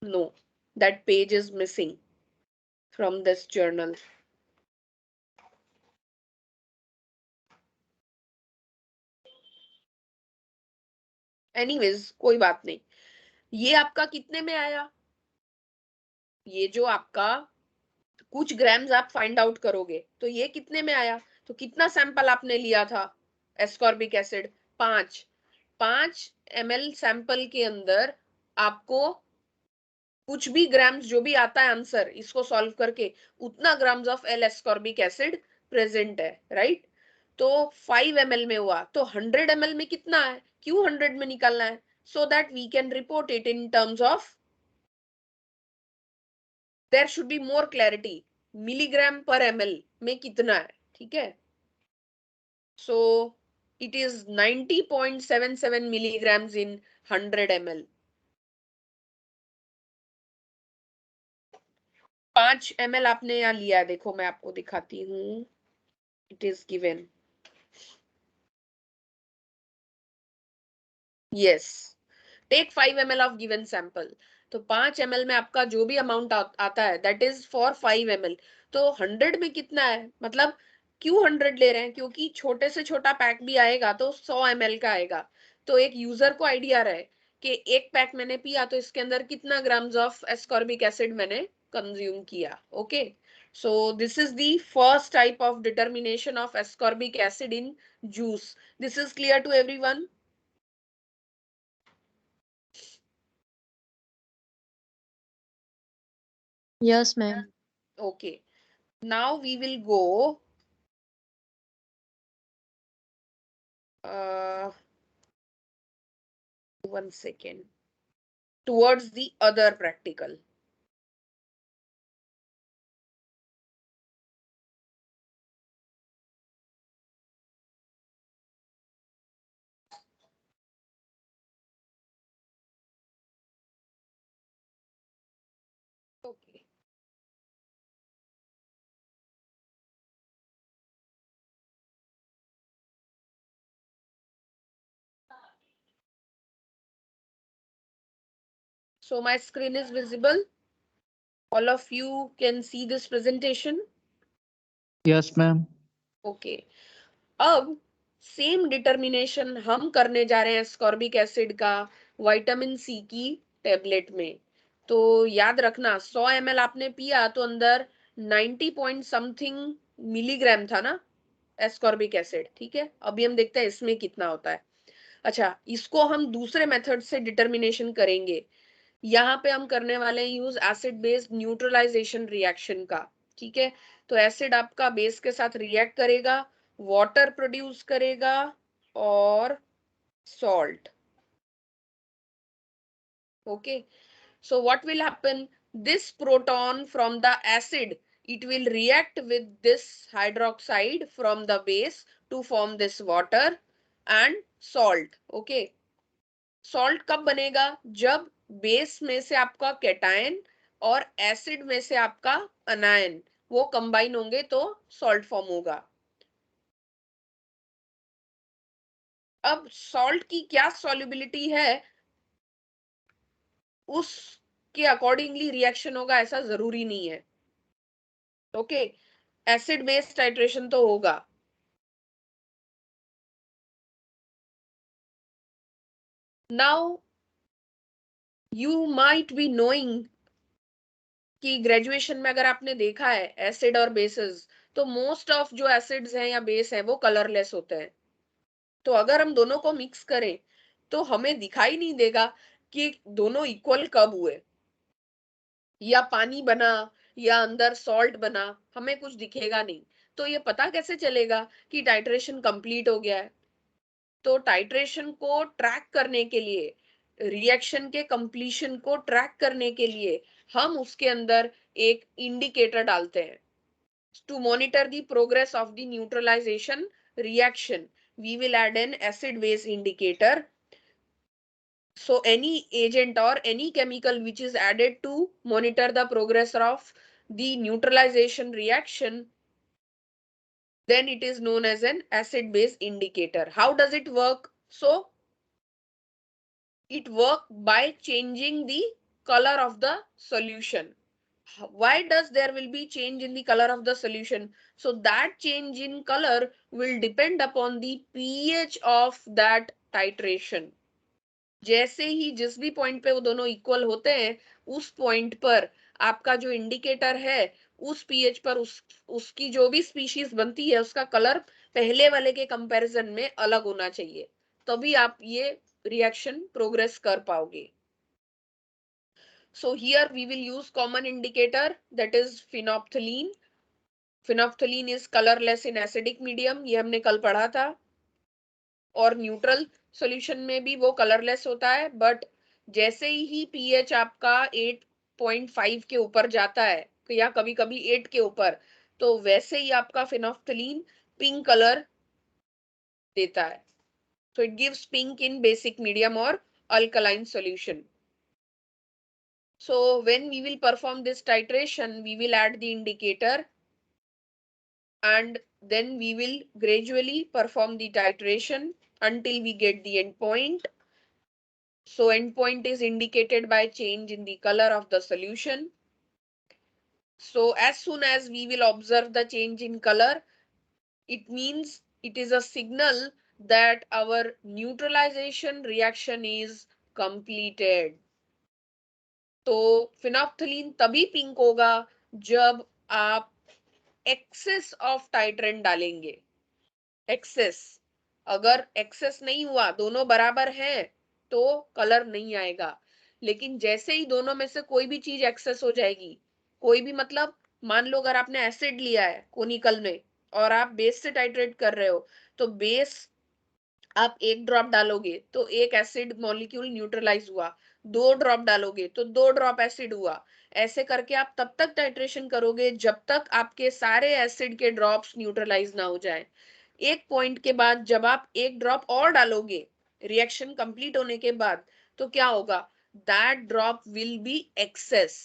No, that page is missing from this journal. Anyways, कोई बात नहीं। ये आपका कितने में आया? ये जो आपका कुछ ग्राम्स आप फाइंड आउट करोगे, तो ये कितने में आया? तो कितना सैंपल आपने लिया था एस्कॉर्बिक एसिड? 5 ml सैंपल के अंदर आपको कुछ भी ग्राम्स जो भी आता है आंसर इसको सॉल्व करके, उतना grams of L ascorbic acid present है, राइट। तो 5 ml में हुआ, तो 100 ml में कितना है? क्यों 100 में निकालना है? So that we can report it in terms of, there should be more clarity, milligram per ml में कितना है, ठीक है। So it is 90.77 milligrams in 100 ml। 5 ml आपने यहाँ लिया, देखो मैं आपको दिखाती हूँ, it is given, yes, take 5 ml of given sample. तो 5 ml में आपका जो भी अमाउंट आता है दैट इज फॉर 5 ml। तो 100 में कितना है, मतलब क्यों 100 ले रहे हैं? क्योंकि छोटे से छोटा पैक भी आएगा तो 100 ml का आएगा। तो एक यूजर को आइडिया रहे कि एक पैक मैंने पिया तो इसके अंदर कितना ग्राम्स ऑफ एस्कॉर्बिक एसिड मैंने कंज्यूम किया। Okay, so this is the first type of determination of ascorbic acid in juice. This is clear to everyone? Yes, ma'am. Okay, now we will go one second towards the other practical. Okay, So my screen is visible. All of you can see this presentation. Yes, ma'am. Okay. अब same determination हम करने जा रहे हैं ascorbic acid का vitamin C की tablet में। तो याद रखना 100 ml आपने पिया तो अंदर 90 पॉइंट समथिंग मिलीग्राम था ना एस्कॉर्बिक एसिड, ठीक है। अभी हम देखते हैं इसमें कितना होता है। अच्छा, इसको हम दूसरे मेथड से डिटर्मिनेशन करेंगे। यहाँ पे हम करने वाले हैं use acid base neutralisation reaction का, ठीक है। तो एसिड आपका बेस के साथ रिएक्ट करेगा, वाटर प्रोड्यूस करेगा और salt. Okay, so what will happen, this proton from the acid, it will react with this hydroxide from the base to form this water and salt. Okay, salt कब बनेगा, जब base में से आपका cation और acid में से आपका अनायन वो कंबाइन होंगे तो सॉल्ट फॉर्म होगा। अब सॉल्ट की क्या सॉल्युबिलिटी है उसके अकॉर्डिंगली रिएक्शन होगा ऐसा जरूरी नहीं है। ओके, एसिड बेस टाइट्रेशन तो होगा। Now you might be knowing कि ग्रेजुएशन में अगर आपने देखा है एसिड और बेसेस, तो मोस्ट ऑफ जो एसिड्स हैं या बेस हैं वो कलरलेस होते हैं। तो अगर हम दोनों को मिक्स करें तो हमें दिखाई नहीं देगा कि दोनों इक्वल कब हुए, या पानी बना या अंदर सॉल्ट बना, हमें कुछ दिखेगा नहीं। तो ये पता कैसे चलेगा कि टाइट्रेशन कंप्लीट हो गया है। तो टाइट्रेशन को ट्रैक करने के लिए, रिएक्शन के कंप्लीशन को ट्रैक करने के लिए हम उसके अंदर एक इंडिकेटर डालते हैं। To monitor the progress of the neutralisation reaction we will add an acid base indicator. So any agent or any chemical which is added to monitor the progress of the neutralization reaction, then it is known as an acid base indicator. How does it work? So it works by changing the color of the solution. Why does there will be change in the color of the solution? So that change in color will depend upon the pH of that titration. जैसे ही जिस भी point पे वो दोनों equal होते हैं उस point पर आपका जो इंडिकेटर है उस पीएच पर उसकी जो भी स्पीशीज बनती है उसका कलर पहले वाले के कंपैरिजन में अलग होना चाहिए, तभी आप ये रिएक्शन प्रोग्रेस कर पाओगे। So here we will use common indicator, that is phenolphthalein. Phenolphthalein is colorless in acidic medium, ये हमने कल पढ़ा था। और न्यूट्रल सॉल्यूशन में भी वो कलरलेस होता है, बट जैसे ही पीएच आपका 8.5 के ऊपर जाता है या कभी कभी 8 के ऊपर, तो वैसे ही आपका फिनोफ्थलीन पिंक कलर देता है। So it gives pink in basic medium or alkaline solution. So when we will perform this titration, we will add the indicator and then we will gradually perform the titration until we get the endpoint. So endpoint is indicated by change in the color of the solution. So as soon as we will observe the change in color, it means it is a signal that our neutralization reaction is completed. तो phenolphthalein तभी pink होगा जब आप access of titrant डालेंगे। Access, अगर access नहीं हुआ, दोनों बराबर हैं, तो कलर नहीं आएगा। लेकिन जैसे ही दोनों में से कोई भी चीज एक्सेस हो जाएगी, कोई भी मतलब मान लो अगर आपने एसिड लिया है कोनिकल में और आप बेस से टाइट्रेट कर रहे हो, तो बेस आप 1 ड्रॉप डालोगे तो 1 एसिड मॉलिक्यूल न्यूट्रलाइज हुआ, 2 ड्रॉप डालोगे तो 2 ड्रॉप एसिड हुआ। ऐसे करके आप तब तक टाइट्रेशन करोगे जब तक आपके सारे एसिड के ड्रॉप्स न्यूट्रलाइज ना हो जाए। एक पॉइंट के बाद जब आप 1 ड्रॉप और डालोगे रिएक्शन कंप्लीट होने के बाद, तो क्या होगा, that drop will be excess.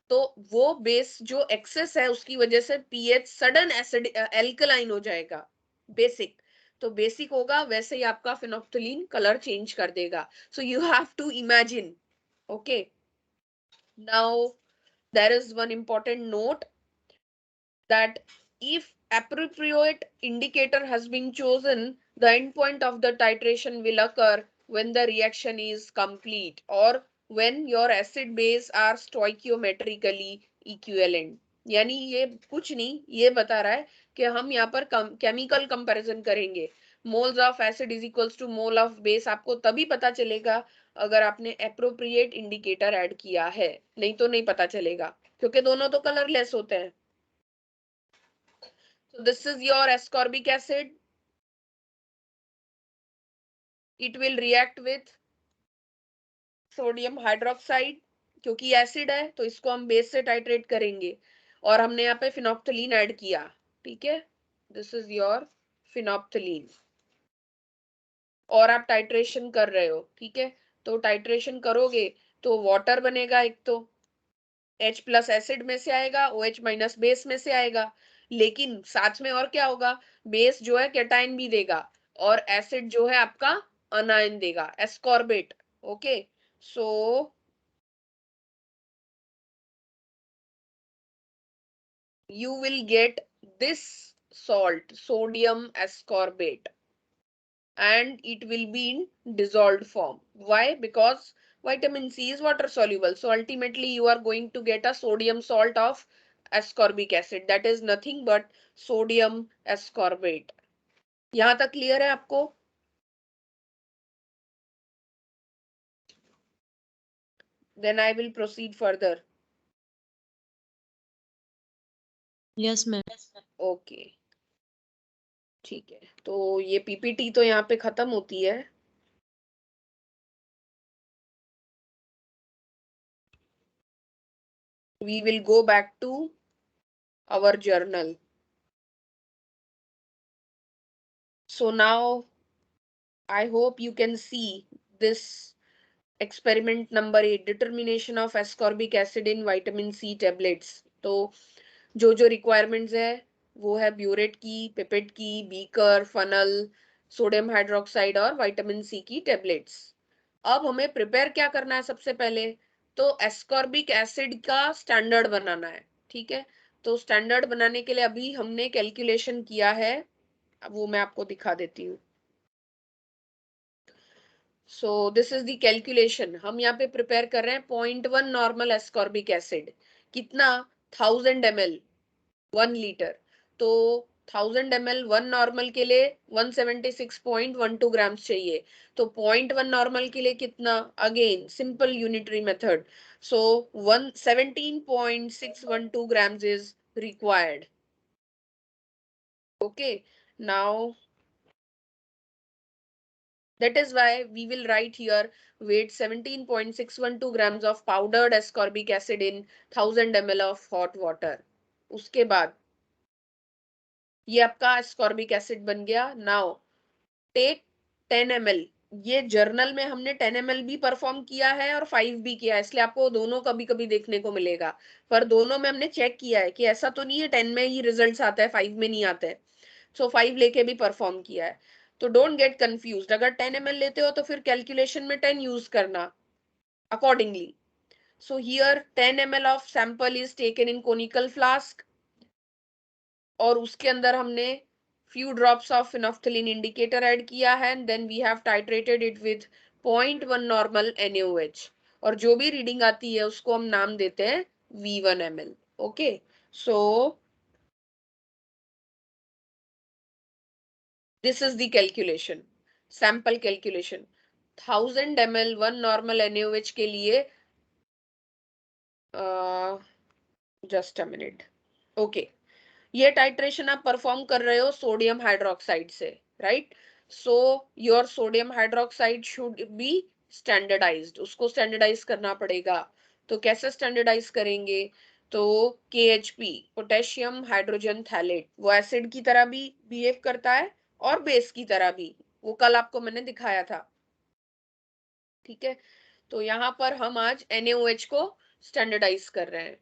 तो वो बेस जो एक्सेस है उसकी वजह से पीएच सडन एसिड एल्कलाइन हो जाएगा, बेसिक। तो बेसिक होगा वैसे ही आपका फिनोफ्थलीन कलर चेंज कर देगा। So you have to imagine, okay. Now there is one important note that if appropriate indicator has been chosen, the endpoint of the titration will occur when the reaction is complete or when your acid base are stoichiometrically equivalent. यानी ये कुछ नहीं, ये बता रहा है कि हम यहाँ पर केमिकल कंपैरिजन करेंगे. Moles of acid is equals to mole of base आपको तभी पता चलेगा अगर आपने एप्रोप्रिएट इंडिकेटर ऐड किया है, नहीं तो नहीं पता चलेगा क्योंकि दोनों तो कलरलेस होते हैं. So this is your ascorbic acid. It will react with sodium hydroxide. क्योंकि एसिड है तो इसको हम बेस से टाइट्रेट करेंगे और हमने यहाँ पे फिनोप्थलीन ऐड किया. ठीक है, दिस इज योर फिनोप्थलीन और आप टाइट्रेशन कर रहे हो. ठीक है, तो टाइट्रेशन करोगे तो वाटर बनेगा, एक तो H प्लस एसिड में से आएगा, OH माइनस बेस में से आएगा. लेकिन साथ में और क्या होगा, बेस जो है कैटाइन भी देगा और एसिड जो है आपका अनायन देगा, ascorbate. Okay, so you will get this salt, sodium ascorbate, and it will be in dissolved form. Why? Because vitamin C is water soluble, so ultimately you are going to get a sodium salt of ascorbic acid, that is nothing but sodium ascorbate. यहां तक clear है आपको? Then I will proceed further. Yes, ma'am. Okay, ठीक है, तो ये PPT तो यहाँ पे खत्म होती है. We will go back to our journal. So now I hope you can see this experiment number 8, determination of ascorbic acid in vitamin C tablets. तो जो requirements है वो है ब्यूरेट की, पिपेट की, बीकर, फनल, सोडियम हाइड्रोक्साइड और vitamin C की tablets. अब हमें प्रिपेयर क्या करना है, सबसे पहले तो एस्कॉर्बिक एसिड का स्टैंडर्ड बनाना है. ठीक है, तो स्टैंडर्ड बनाने के लिए अभी हमने कैलकुलेशन किया है, वो मैं आपको दिखा देती हूँ. So this is the calculation. हम यहाँ पे प्रिपेयर कर रहे हैं 0.1 नॉर्मल एस्कॉर्बिक एसिड. कितना? 1000 ml 1 लीटर. तो 1000 ml 1 नॉर्मल के लिए 176.12 ग्राम्स चाहिए. तो 0.1 नॉर्मल के लिए कितना? Again simple unitary method. So 17.612 grams is required. Okay, now that is why we will write here weight 17.612 grams of powdered ascorbic acid in 1000 ml of hot water. उसके बाद ये आपका ascorbic acid बन गया. Now take 10 ml. ये journal में हमने 10 ml भी परफॉर्म किया है और 5 भी किया है, इसलिए आपको दोनों कभी कभी देखने को मिलेगा. पर दोनों में हमने चेक किया है कि ऐसा तो नहीं है 10 में ही रिजल्ट्स आता है, 5 में नहीं आता है. सो 5 लेके भी परफॉर्म किया है. तो डोंट गेट कंफ्यूज्ड. अगर 10 ml लेते हो तो फिर कैलकुलेशन में 10 यूज करना accordingly. So here 10 ml of sample is taken in conical flask और उसके अंदर हमने few drops of phenolphthalein indicator add किया है and then we have titrated it with 0.1 normal NaOH और जो भी रीडिंग आती है उसको हम नाम देते हैं V1 ml. Okay, so this is the calculation, sample calculation. 1000 ml 1 normal NaOH के लिए जस्ट अ मिनट. ओके, ये टाइट्रेशन आप परफॉर्म कर रहे हो सोडियम हाइड्रोक्साइड से, right? So your sodium hydroxide should be standardised. उसको स्टैंडर्डाइज करना पड़ेगा. तो कैसे स्टैंडर्डाइज करेंगे? तो KHP, पोटेशियम हाइड्रोजन थैलेट, वो एसिड की तरह भी बिहेव करता है और बेस की तरह भी. वो कल आपको मैंने दिखाया था. ठीक है, तो यहाँ पर हम आज NaOH को स्टैंडर्डाइज कर रहे हैं.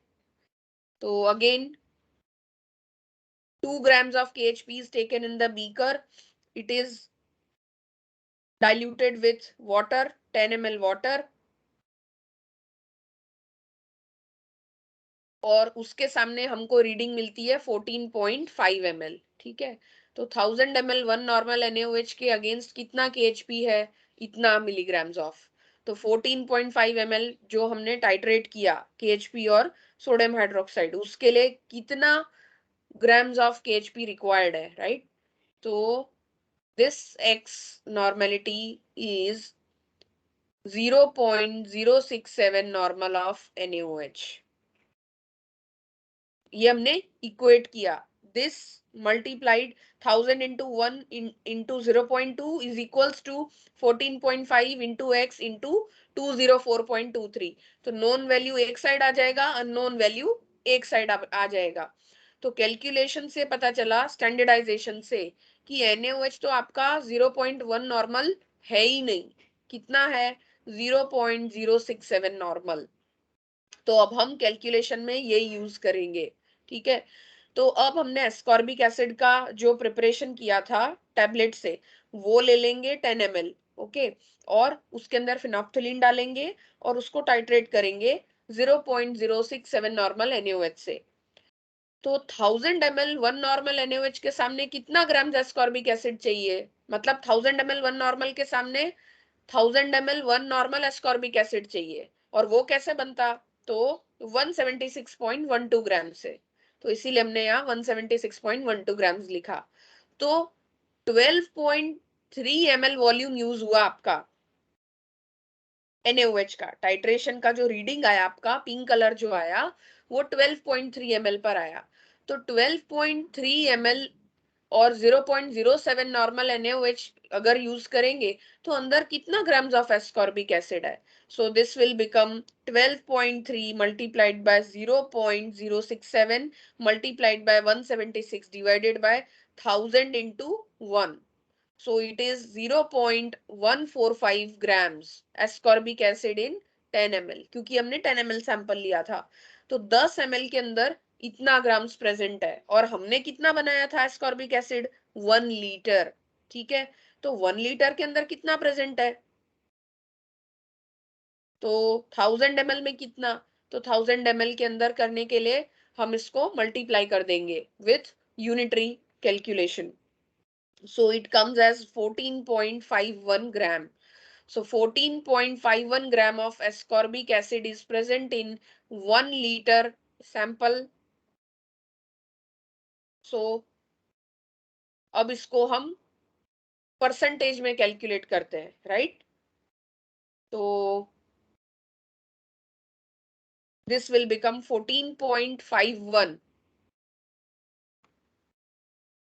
तो again 2 grams of KHP is taken in the beaker. It is diluted with water, 10 ml water. और उसके सामने हमको रीडिंग मिलती है 14.5 ml, ठीक है। तो 1000 ml 1 नॉर्मल NaOH के अगेंस्ट कितना KHP है, इतना मिलीग्राम्स ऑफ। तो 14.5 ml जो हमने टाइट्रेट किया KHP और सोडियम हाइड्रोक्साइड, उसके लिए कितना ग्राम्स ऑफ KHP रिक्वायर्ड है, राइट। तो this X normality is 0.067 normal of NaOH। ये हमने इक्वेट किया। This multiplied 1000 into 1 into 0.2 is equals to 14.5 into x into 204.23। तो नोन वैल्यू एक साइड आ जाएगा, अननोन वैल्यू एक साइड आ जाएगा। तो कैलकुलेशन से पता चला, स्टैंडर्डाइजेशन से, कि NaOH तो आपका 0.1 नॉर्मल है ही नहीं। कितना है? 0.067 नॉर्मल। तो अब हम कैलकुलेशन में ये यूज करेंगे, ठीक है। तो अब हमने एस्कॉर्बिक एसिड का जो प्रिपरेशन किया था टैबलेट से, वो ले लेंगे 10 ml, ओके। और उसके अंदर फिनोप्थलीन डालेंगे और उसको टाइट्रेट करेंगे 0.067 नॉर्मल NaOH से। तो 1000 ml 1 नॉर्मल NaOH के सामने कितना ग्राम एस्कॉर्बिक एसिड चाहिए? मतलब 1000 ml 1 नॉर्मल के सामने 1000 ml 1 नॉर्मल एस्कॉर्बिक एसिड चाहिए। और वो कैसे बनता? तो 176.12 ग्राम से। तो इसीलिए हमने यहाँ 176.12 ग्राम लिखा। तो 12.3 ml वॉल्यूम यूज हुआ आपका NaOH का। टाइट्रेशन का जो रीडिंग आया आपका, पिंक कलर जो आया, वो 12.3 ml पर आया। तो 12.3 ml और 0.07 नॉर्मल NaOH अगर यूज करेंगे तो अंदर कितना ग्राम्स ऑफ एस्कॉर्बिक एसिड है? So this will become 12.3 multiplied by 0.067 multiplied by 176 divided by 1000 into 1। So it is 0.145 grams ascorbic acid in 10 ml, क्योंकि हमने 10 ml सैंपल लिया था। तो 10 ml के अंदर इतना ग्राम्स प्रेजेंट है। और हमने कितना बनाया था एस्कॉर्बिक एसिड? 1 लीटर, ठीक है। तो 1 लीटर के अंदर कितना प्रेजेंट है? तो 1000 ml में कितना? तो 1000 ml के अंदर करने के लिए हम इसको मल्टीप्लाई कर देंगे with unitary calculation. So it comes as 14.51 gram. So 14.51 gram of ascorbic acid is present in 1 liter sample. So अब इसको हम परसेंटेज में कैलकुलेट करते हैं, राइट। तो दिस विल बिकम 14.51।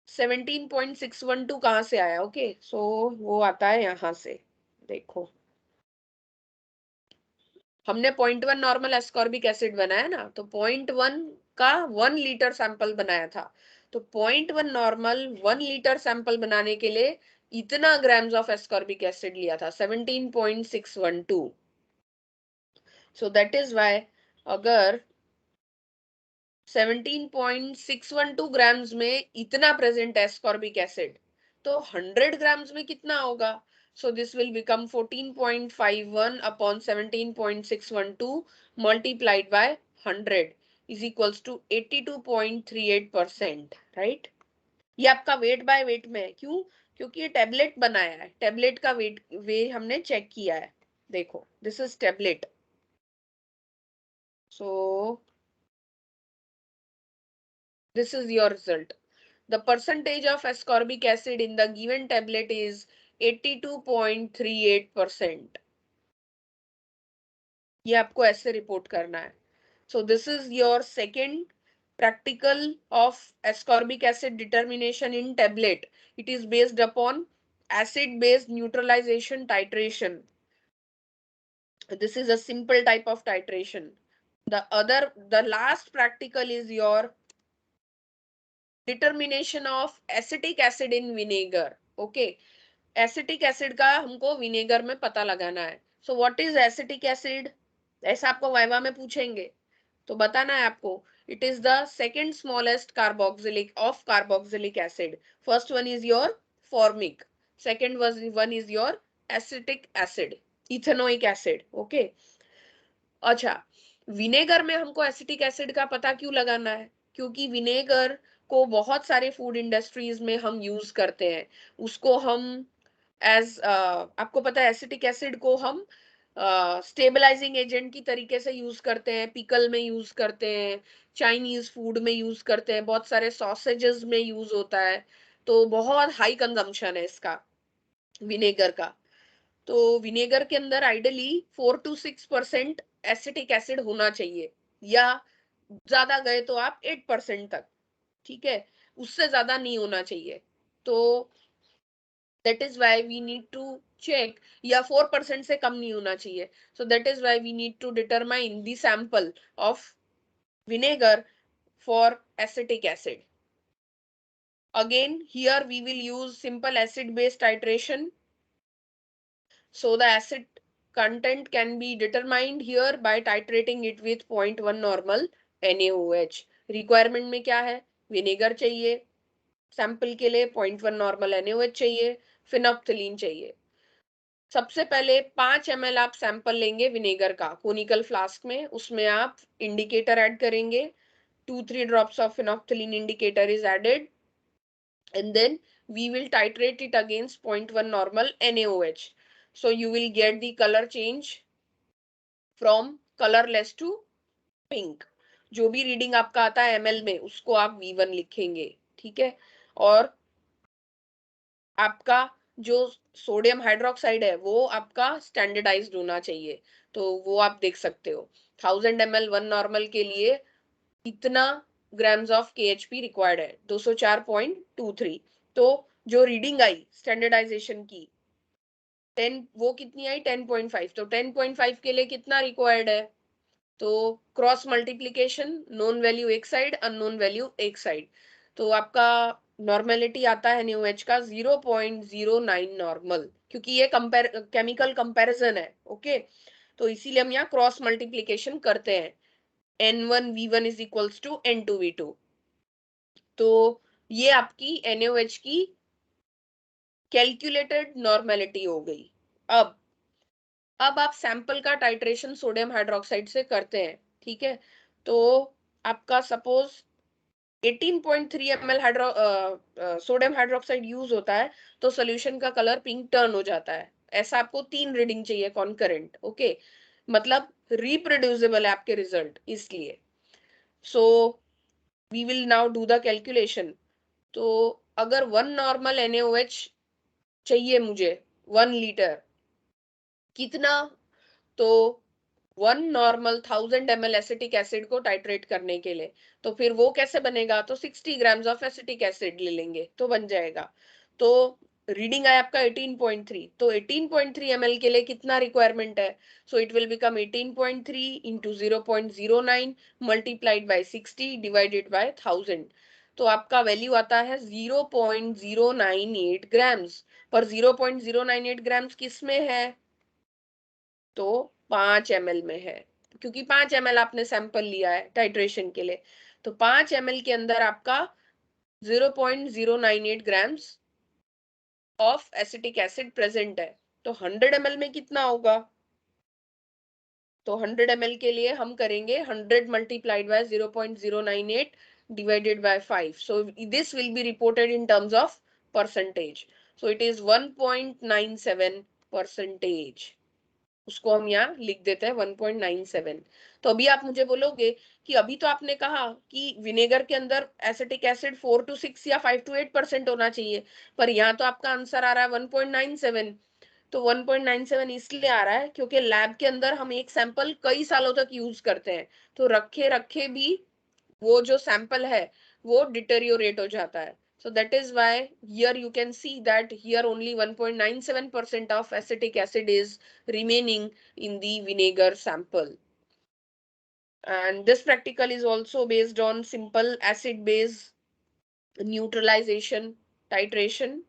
17.612 कहाँ से आया? ओके, सो वो आता है यहां से, देखो। हमने 0.1 नॉर्मल एस्कॉर्बिक एसिड बनाया ना, तो 0.1 का 1 लीटर सैंपल बनाया था। तो 0.1 नॉर्मल 1 लीटर सैंपल बनाने के लिए इतना ग्राम्स ऑफ एस्कॉर्बिक एसिड लिया था, 17.612। सो दैट इज व्हाई अगर 17.612 ग्राम्स में इतना प्रेजेंट है एस्कॉर्बिक एसिड, तो 100 ग्राम्स में कितना होगा? So this will become 14.51 upon 17.612 multiplied by 100 is equals to 82.38%, right? ये आपका वेट बाय वेट में है। क्यों? क्योंकि ये टेबलेट बनाया है, टेबलेट का वेट हमने चेक किया है। देखो, this is tablet. So this is your result. The percentage of ascorbic acid in the given tablet is 82.38%. ये आपको ऐसे रिपोर्ट करना है। So this is your second practical of ascorbic acid determination in tablet. It is based upon acid-base neutralization titration. This is a simple type of titration. The last practical is your determination of acetic acid in vinegar. Okay. Acetic acid का हमको vinegar में पता लगाना है। So what is acetic acid? ऐसा आपको viva में पूछेंगे तो बताना है आपको। It is the second smallest carboxylic of carboxylic acid. First one is your formic, second one is your acetic acid, ethanoic acid. Okay, अच्छा, विनेगर में हमको एसिटिक एसिड का पता क्यों लगाना है? क्योंकि विनेगर को बहुत सारे फूड इंडस्ट्रीज में हम यूज करते हैं। उसको हम एज आपको पता है एसिटिक एसिड को हम स्टेबलाइजिंग एजेंट की तरीके से यूज करते हैं, पिकल में यूज करते हैं, चाइनीज फूड में यूज करते हैं, बहुत सारे सॉसेजेस में यूज होता है। तो बहुत हाई कंजम्पशन है इसका, विनेगर का। तो विनेगर के अंदर आइडली 4 to 6% एसिटिक एसिड होना चाहिए, या ज्यादा गए तो आप 8% तक, ठीक है, उससे ज्यादा नहीं होना चाहिए। तो that is why we need to check, या 4% से कम नहीं होना चाहिए। so that is why we need to determine the sample of vinegar for acetic acid. Again here we will use simple acid base titration, so the acid content can be determined here by titrating it with 0.1 normal NaOH. requirement में क्या है? Vinegar चाहिए, sample के लिए 0.1 normal NaOH चाहिए, phenolphthalein चाहिए। सबसे पहले 5 ml आप सैंपल लेंगे विनेगर का कोनिकल फ्लास्क में, उसमें आप इंडिकेटर ऐड करेंगे, 2-3 drops of phenolphthalein indicator is added, and then we will titrate it against 0.1 normal NaOH. So you will get the color change from colorless to pink. जो भी reading आपका आता है ml में उसको आप V1 लिखेंगे, ठीक है। और आपका जो सोडियम हाइड्रोक्साइड है वो आपका स्टैंडर्डाइज्ड होना चाहिए, तो वो आप देख सकते हो 1000 ml 1 नॉर्मल के लिए इतना ग्राम्स ऑफ KHP रिक्वायर्ड है, 204.23। तो जो रीडिंग आई स्टैंडर्डाइजेशन की 10, वो कितनी आई 10.5, तो 10.5 के लिए कितना रिक्वायर्ड है? तो क्रॉस मल्टीप्लीकेशन, नोन वैल्यू एक साइड, अननोन वैल्यू एक साइड, तो आपका नॉर्मेलिटी आता है NaOH का 0.09 नॉर्मल, क्योंकि ये केमिकल कंपैरिजन है, ओके। तो इसीलिए हम यहाँ क्रॉस मल्टीप्लीकेशन करते हैं, N1V1 is equals to N2V2। तो ये आपकी NaOH की कैलकुलेटेड नॉर्मेलिटी हो गई। अब आप सैंपल का टाइट्रेशन सोडियम हाइड्रोक्साइड से करते हैं, ठीक है। तो आपका suppose 18.3 ml sodium hydroxide use होता है, तो सोल्यूशन का कलर पिंक टर्न हो जाता है। ऐसा आपको 3 रीडिंग चाहिए कॉन्करेंट, ओके, मतलब रिप्रोड्यूसिबल है आपके रिजल्ट, इसलिए। So we will now do the calculation. तो अगर 1 नॉर्मल NaOH चाहिए मुझे 1 लीटर, कितना? तो 1 नॉर्मल 1000 ml एसिटिक एसिड को टाइट्रेट करने के लिए, तो फिर वो कैसे बनेगा? तो 60 ग्राम्स ऑफ एसिटिक एसिड ले लेंगे तो बन जाएगा। तो रीडिंग है आपका 18.3, तो 18.3 ml के लिए कितना रिक्वायरमेंट है? So it will become 18.3 into 0.09 multiplied by 60 divided by 1000। तो आपका वैल्यू आता है 0.098 ग्राम्स। पर 0.098 ग्राम्स किस में है? तो 5 ml में है, क्योंकि 5 ml आपने सैंपल लिया है टाइट्रेशन के लिए। तो 5 ml के अंदर आपका 0.098 grams of acetic acid present है। तो 100 ml में कितना होगा? तो 100 ml के लिए हम करेंगे 100 multiplied by 0.098 divided by 5। So this will be reported in terms of percentage. So it is 1.97 percentage, उसको हम यहाँ लिख देते हैं 1.97। तो अभी आप मुझे बोलोगे कि अभी तो आपने कहा कि विनेगर के अंदर एसिटिक एसिड 4 to 6 या 5 to 8% होना चाहिए, पर यहाँ तो आपका आंसर आ रहा है 1.97। तो 1.97 इसलिए आ रहा है क्योंकि लैब के अंदर हम एक सैंपल कई सालों तक यूज करते हैं, तो रखे रखे भी वो जो सैंपल है वो डिटेरियोरेट हो जाता है। So that is why here you can see that here only 1.97% of acetic acid is remaining in the vinegar sample. And this practical is also based on simple acid base neutralization titration.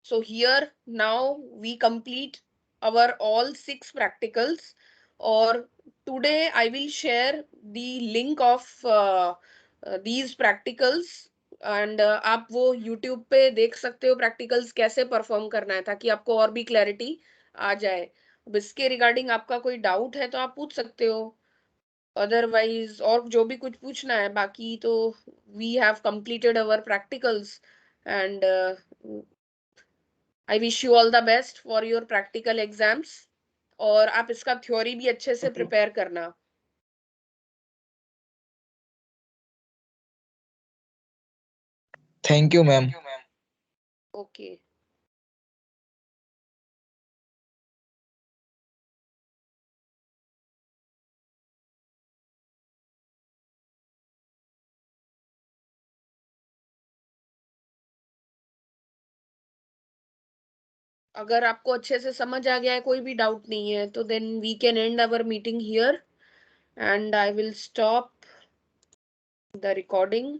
So here now we complete our all 6 practicals, or today I will share the link of these practicals, and आप वो YouTube पे देख सकते हो practicals कैसे perform करना है, ताकि आपको और भी क्लैरिटी आ जाए। अब इसके रिगार्डिंग आपका कोई डाउट है तो आप पूछ सकते हो, अदरवाइज और जो भी कुछ पूछना है, बाकी तो we have completed our practicals and I wish you all the best for your practical exams, और आप इसका थ्योरी भी अच्छे से प्रिपेयर करना। Thank you ma'am. ओके। अगर आपको अच्छे से समझ आ गया है, कोई भी डाउट नहीं है, तो then we can end our meeting here and I will stop the recording.